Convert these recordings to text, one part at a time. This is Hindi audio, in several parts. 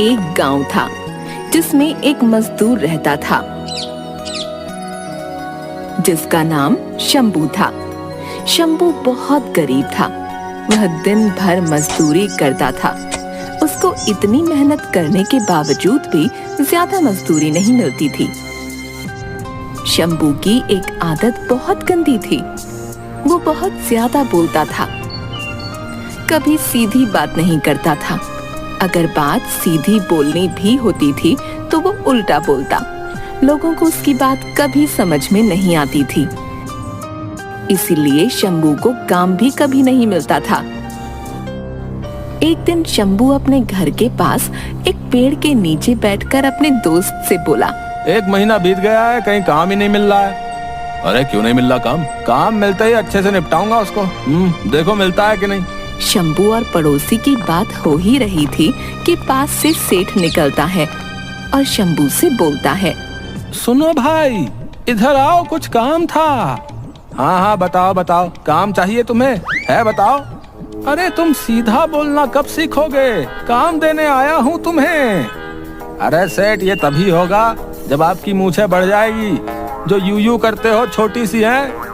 एक गांव था जिसमें एक मजदूर रहता था जिसका नाम शंभू था। शंभू बहुत गरीब था। वह दिन भर मजदूरी करता था। उसको इतनी मेहनत करने के बावजूद भी ज्यादा मजदूरी नहीं मिलती थी। शंभू की एक आदत बहुत गंदी थी। वो बहुत ज्यादा बोलता था। कभी सीधी बात नहीं करता था। अगर बात सीधी बोलनी भी होती थी तो वो उल्टा बोलता। लोगों को उसकी बात कभी समझ में नहीं आती थी। इसीलिए शंभू को काम भी कभी नहीं मिलता था। एक दिन शंभू अपने घर के पास एक पेड़ के नीचे बैठकर अपने दोस्त से बोला, 1 महीना बीत गया है, कहीं काम ही नहीं मिल रहा है। अरे क्यों नहीं मिल रहा काम? काम मिलते ही अच्छे से निपटाऊंगा उसको। देखो मिलता है कि नहीं। शंभू और पड़ोसी की बात हो ही रही थी कि पास से सेठ निकलता है और शंभू से बोलता है, सुनो भाई, इधर आओ, कुछ काम था। हाँ बताओ बताओ, काम चाहिए तुम्हें? है बताओ। अरे तुम सीधा बोलना कब सीखोगे? काम देने आया हूँ तुम्हें। अरे सेठ, ये तभी होगा जब आपकी मूछें बढ़ जाएगी। जो यूं करते हो छोटी सी है।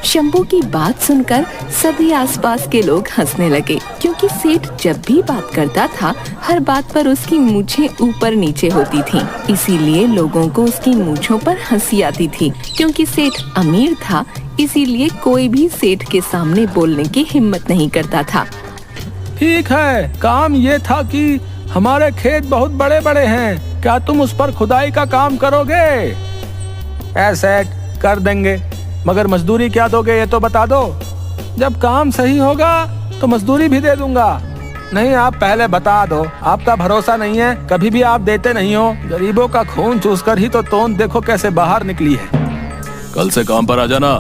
शंभू की बात सुनकर सभी आसपास के लोग हंसने लगे, क्योंकि सेठ जब भी बात करता था हर बात पर उसकी मूछें ऊपर नीचे होती थीं। इसीलिए लोगों को उसकी मूछों पर हंसी आती थी। क्योंकि सेठ अमीर था, इसीलिए कोई भी सेठ के सामने बोलने की हिम्मत नहीं करता था। ठीक है, काम ये था कि हमारे खेत बहुत बड़े बड़े हैं, क्या तुम उस पर खुदाई का काम करोगे? सेठ, कर देंगे, मगर मजदूरी क्या दोगे ये तो बता दो। जब काम सही होगा तो मजदूरी भी दे दूंगा। नहीं, आप पहले बता दो। आपका भरोसा नहीं है, कभी भी आप देते नहीं हो। गरीबों का खून चूसकर ही तो तोंद देखो कैसे बाहर निकली है। कल से काम पर आ जाना।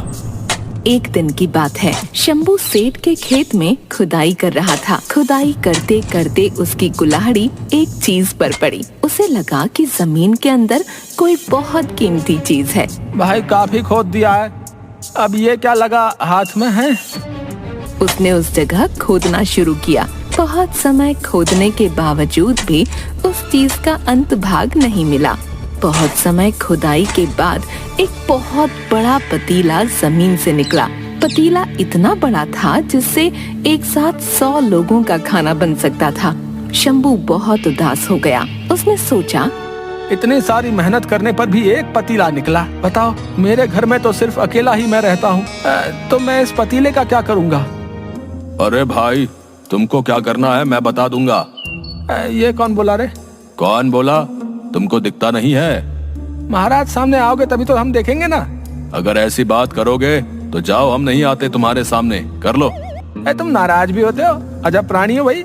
एक दिन की बात है, शंभू सेठ के खेत में खुदाई कर रहा था। खुदाई करते करते उसकी कुल्हाड़ी एक चीज पर पड़ी। उसे लगा कि जमीन के अंदर कोई बहुत कीमती चीज है। भाई काफी खोद दिया है, अब ये क्या लगा हाथ में है? उसने उस जगह खोदना शुरू किया। बहुत समय खोदने के बावजूद भी उस चीज का अंत भाग नहीं मिला। बहुत समय खुदाई के बाद एक बहुत बड़ा पतीला जमीन से निकला। पतीला इतना बड़ा था जिससे एक साथ 100 लोगों का खाना बन सकता था। शंभू बहुत उदास हो गया। उसने सोचा, इतनी सारी मेहनत करने पर भी एक पतीला निकला। बताओ, मेरे घर में तो सिर्फ अकेला ही मैं रहता हूँ, तो मैं इस पतीले का क्या करूँगा? अरे भाई, तुमको क्या करना है मैं बता दूंगा। ये कौन बोला रे? कौन बोला? तुमको दिखता नहीं है? महाराज सामने आओगे तभी तो हम देखेंगे ना। अगर ऐसी बात करोगे तो जाओ, हम नहीं आते तुम्हारे सामने। कर लो। तुम नाराज भी होते हो? अजब प्राणी हो भाई।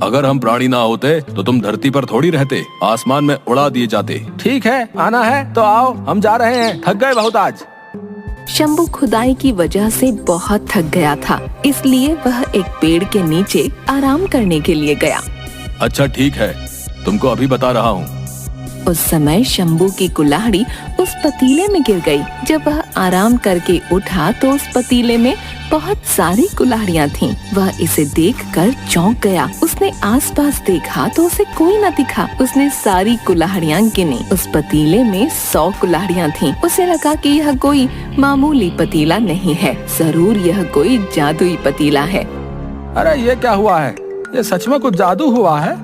अगर हम प्राणी ना होते तो तुम धरती पर थोड़ी रहते, आसमान में उड़ा दिए जाते। ठीक है, आना है तो आओ, हम जा रहे हैं, थक गए बहुत आज। शंभू खुदाई की वजह से बहुत थक गया था, इसलिए वह एक पेड़ के नीचे आराम करने के लिए गया। अच्छा ठीक है, तुमको अभी बता रहा हूँ। उस समय शंभू की कुल्हाड़ी उस पतीले में गिर गई। जब वह आराम करके उठा तो उस पतीले में बहुत सारी कुल्हाड़ियाँ थीं। वह इसे देखकर चौंक गया। उसने आसपास देखा तो उसे कोई न दिखा। उसने सारी कुल्हाड़ियाँ गिनी। उस पतीले में 100 कुल्हाड़ियाँ थीं। उसे लगा कि यह कोई मामूली पतीला नहीं है, जरूर यह कोई जादुई पतीला है। अरे ये क्या हुआ है? ये सच में कुछ जादू हुआ है?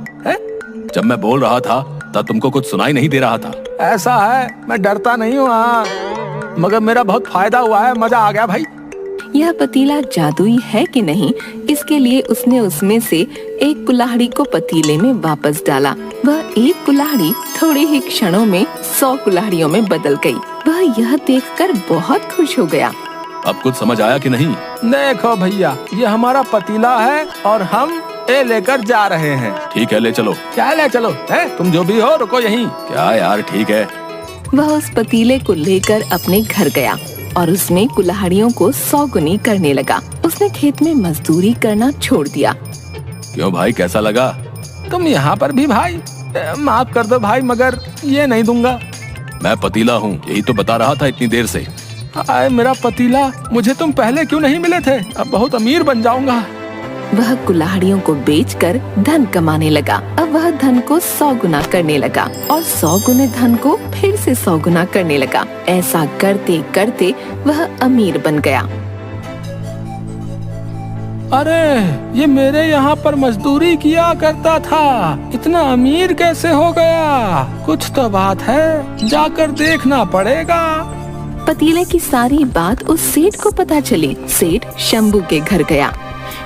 जब मैं बोल रहा था तब तुमको कुछ सुनाई नहीं दे रहा था। ऐसा है, मैं डरता नहीं हूँ, मगर मेरा बहुत फायदा हुआ है, मजा आ गया भाई। यह पतीला जादुई है कि नहीं, इसके लिए उसने उसमें से एक कुल्हाड़ी को पतीले में वापस डाला। वह एक कुल्हाड़ी थोड़े ही क्षणों में 100 कुल्हाड़ियों में बदल गई। वह यह देखकर बहुत खुश हो गया। अब कुछ समझ आया कि नहीं? देखो भैया, ये हमारा पतीला है और हम ये लेकर जा रहे हैं। ठीक है, ले चलो। क्या ले चलो है? तुम जो भी हो, रुको यहीं। क्या यार, ठीक है। वह उस पतीले को लेकर अपने घर गया और उसमें कुल्हाड़ियों को 100 गुनी करने लगा। उसने खेत में मजदूरी करना छोड़ दिया। क्यों भाई, कैसा लगा? तुम यहाँ पर भी भाई? माफ कर दो भाई, मगर ये नहीं दूंगा। मैं पतीला हूँ, यही तो बता रहा था इतनी देर से। आए मेरा पतीला, मुझे तुम पहले क्यों नहीं मिले थे? अब बहुत अमीर बन जाऊंगा। वह कुल्हाड़ियों को बेचकर धन कमाने लगा। अब वह धन को 100 गुना करने लगा और 100 गुने धन को फिर से 100 गुना करने लगा। ऐसा करते करते वह अमीर बन गया। अरे, ये मेरे यहाँ पर मजदूरी किया करता था, इतना अमीर कैसे हो गया? कुछ तो बात है, जाकर देखना पड़ेगा। पतीले की सारी बात उस सेठ को पता चली। सेठ शंभू के घर गया।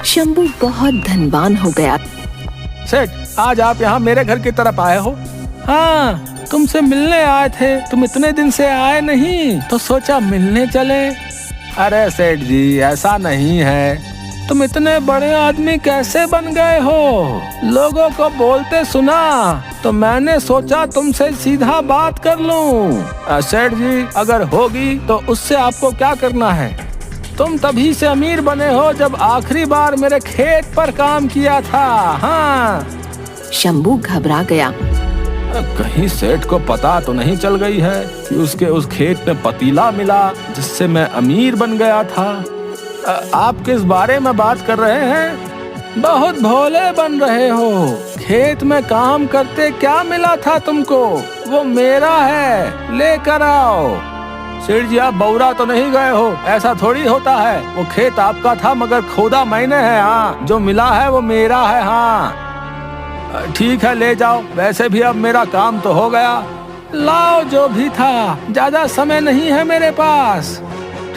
शंभू बहुत धनवान हो गया। सेठ, आज आप यहाँ मेरे घर की तरफ आए हो? हाँ, तुमसे मिलने आए थे। तुम इतने दिन से आए नहीं, तो सोचा मिलने चले। अरे सेठ जी, ऐसा नहीं है। तुम इतने बड़े आदमी कैसे बन गए हो? लोगों को बोलते सुना तो मैंने सोचा तुमसे सीधा बात कर लूं। सेठ जी, अगर होगी तो उससे आपको क्या करना है? तुम तभी से अमीर बने हो जब आखिरी बार मेरे खेत पर काम किया था। हाँ। शंभू घबरा गया। कहीं सेठ को पता तो नहीं चल गई है कि उसके उस खेत में पतीला मिला जिससे मैं अमीर बन गया था। आप किस बारे में बात कर रहे हैं? बहुत भोले बन रहे हो। खेत में काम करते क्या मिला था तुमको? वो मेरा है, लेकर आओ। सेठ जी, आप बौरा तो नहीं गए हो? ऐसा थोड़ी होता है। वो खेत आपका था मगर खोदा मैंने है। हाँ, जो मिला है वो मेरा है। हाँ ठीक है, ले जाओ। वैसे भी अब मेरा काम तो हो गया। लाओ जो भी था, ज्यादा समय नहीं है मेरे पास।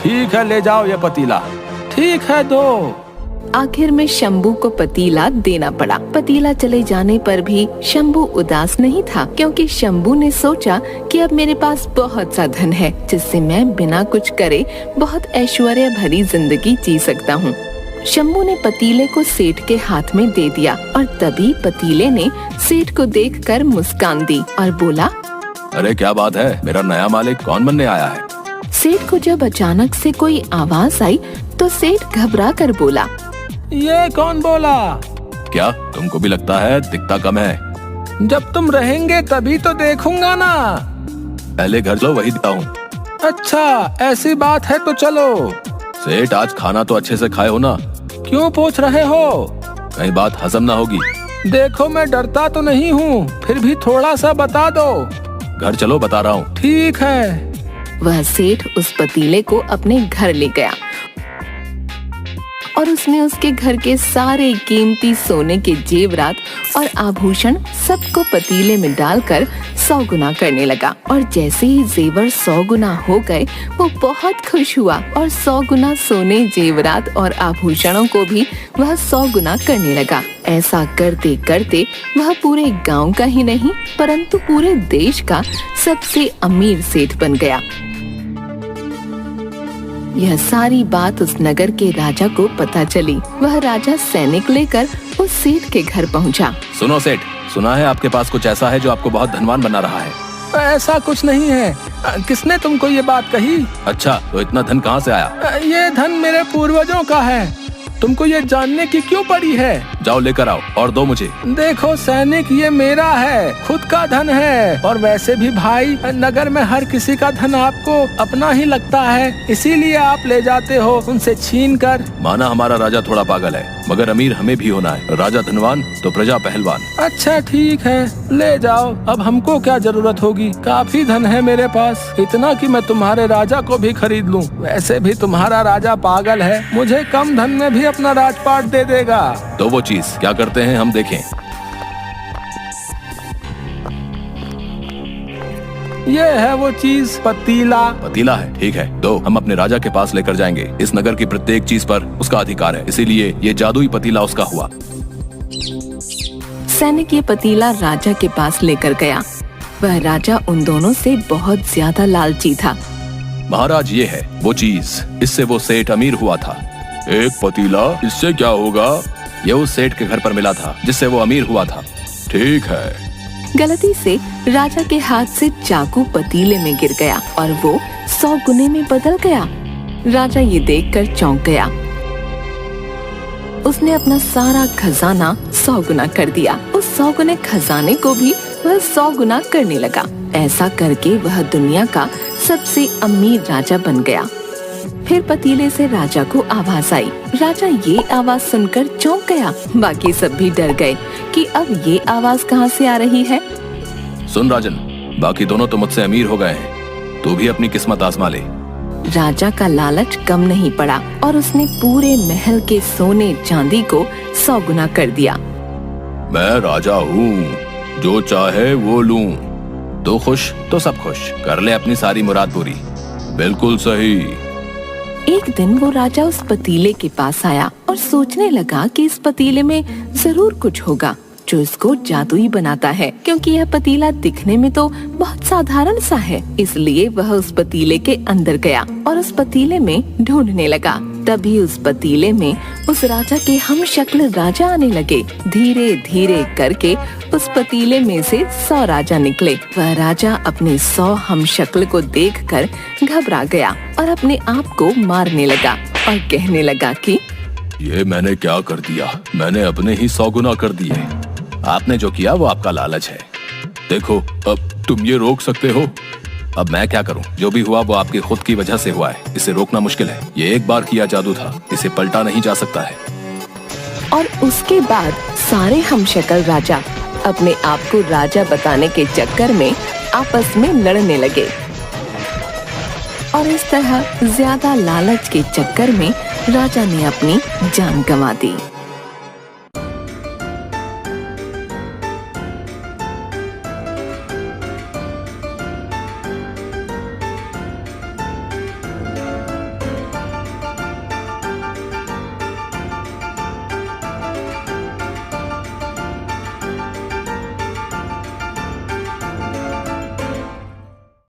ठीक है, ले जाओ ये पतीला। ठीक है, दो। आखिर में शंभू को पतीला देना पड़ा। पतीला चले जाने पर भी शंभू उदास नहीं था, क्योंकि शंभू ने सोचा कि अब मेरे पास बहुत सा धन है जिससे मैं बिना कुछ करे बहुत ऐश्वर्य भरी जिंदगी जी सकता हूँ। शंभू ने पतीले को सेठ के हाथ में दे दिया और तभी पतीले ने सेठ को देखकर मुस्कान दी और बोला, अरे क्या बात है, मेरा नया मालिक कौन बनने आया है? सेठ को जब अचानक से कोई आवाज आई तो सेठ घबरा कर बोला, ये कौन बोला? क्या तुमको भी लगता है दिखता कम है? जब तुम रहेंगे तभी तो देखूंगा ना। पहले घर चलो, वही दिखता हूँ। अच्छा, ऐसी बात है तो चलो। सेठ, आज खाना तो अच्छे से खाए हो ना? क्यों पूछ रहे हो? कहीं बात हजम ना होगी। देखो, मैं डरता तो नहीं हूँ, फिर भी थोड़ा सा बता दो। घर चलो, बता रहा हूँ। ठीक है। वह सेठ उस पतीले को अपने घर ले गया और उसने उसके घर के सारे कीमती सोने के जेवरात और आभूषण सबको पतीले में डालकर 100 गुना करने लगा। और जैसे ही जेवर 100 गुना हो गए, वो बहुत खुश हुआ और 100 गुना सोने, जेवरात और आभूषणों को भी वह 100 गुना करने लगा। ऐसा करते करते वह पूरे गांव का ही नहीं परंतु पूरे देश का सबसे अमीर सेठ बन गया। यह सारी बात उस नगर के राजा को पता चली। वह राजा सैनिक लेकर उस सेठ के घर पहुंचा। सुनो सेठ, सुना है आपके पास कुछ ऐसा है जो आपको बहुत धनवान बना रहा है। ऐसा कुछ नहीं है। किसने तुमको ये बात कही? अच्छा, तो इतना धन कहाँ से आया? ये धन मेरे पूर्वजों का है। तुमको ये जानने की क्यों पड़ी है? जाओ लेकर आओ और दो मुझे। देखो सैनिक, ये मेरा है, खुद का धन है। और वैसे भी भाई, नगर में हर किसी का धन आपको अपना ही लगता है, इसीलिए आप ले जाते हो उनसे छीन कर। माना हमारा राजा थोड़ा पागल है, मगर अमीर हमें भी होना है। राजा धनवान तो प्रजा पहलवान। अच्छा ठीक है, ले जाओ। अब हमको क्या जरूरत होगी, काफी धन है मेरे पास, इतना कि मैं तुम्हारे राजा को भी खरीद लूं। वैसे भी तुम्हारा राजा पागल है, मुझे कम धन में भी अपना राजपाट दे देगा। तो वो चीज क्या करते हैं हम देखें। ये है वो चीज, पतीला। पतीला है, ठीक है, दो। हम अपने राजा के पास लेकर जाएंगे। इस नगर की प्रत्येक चीज पर उसका अधिकार है, इसीलिए ये जादुई पतीला उसका हुआ। सैनिक ये पतीला राजा के पास लेकर गया। वह राजा उन दोनों से बहुत ज्यादा लालची था। महाराज, ये है वो चीज, इससे वो सेठ अमीर हुआ था। एक पतीला, इससे क्या होगा? ये उस सेठ के घर पर मिला था जिससे वो अमीर हुआ था। ठीक है। गलती से राजा के हाथ से चाकू पतीले में गिर गया और वो 100 गुने में बदल गया। राजा ये देखकर चौंक गया। उसने अपना सारा खजाना 100 गुना कर दिया। उस 100 गुने खजाने को भी वह 100 गुना करने लगा। ऐसा करके वह दुनिया का सबसे अमीर राजा बन गया। फिर पतीले से राजा को आवाज आई। राजा ये आवाज सुनकर चौंक गया। बाकी सब भी डर गए कि अब ये आवाज कहाँ से आ रही है। सुन राजन, बाकी दोनों तो मुझसे अमीर हो गए हैं, तू भी अपनी किस्मत आजमा ले। राजा का लालच कम नहीं पड़ा और उसने पूरे महल के सोने चांदी को 100 गुना कर दिया। मैं राजा हूँ, जो चाहे वो लूं। तू खुश तो सब खुश, कर ले अपनी सारी मुराद पूरी। बिल्कुल सही। एक दिन वो राजा उस पतीले के पास आया और सोचने लगा कि इस पतीले में जरूर कुछ होगा जो इसको जादुई बनाता है, क्योंकि यह पतीला दिखने में तो बहुत साधारण सा है। इसलिए वह उस पतीले के अंदर गया और उस पतीले में ढूंढने लगा। तभी उस पतीले में उस राजा के हम शक्ल राजा आने लगे। धीरे धीरे करके उस पतीले में से 100 राजा निकले। वह राजा अपने 100 हम शक्ल को देखकर घबरा गया और अपने आप को मारने लगा और कहने लगा कि ये मैंने क्या कर दिया, मैंने अपने ही 100 गुना कर दिए। आपने जो किया वो आपका लालच है। देखो, अब तुम ये रोक सकते हो। अब मैं क्या करूं? जो भी हुआ वो आपकी खुद की वजह से हुआ है, इसे रोकना मुश्किल है। ये एक बार किया जादू था, इसे पलटा नहीं जा सकता है। और उसके बाद सारे हमशक्ल राजा अपने आप को राजा बताने के चक्कर में आपस में लड़ने लगे और इस तरह ज्यादा लालच के चक्कर में राजा ने अपनी जान गंवा दी।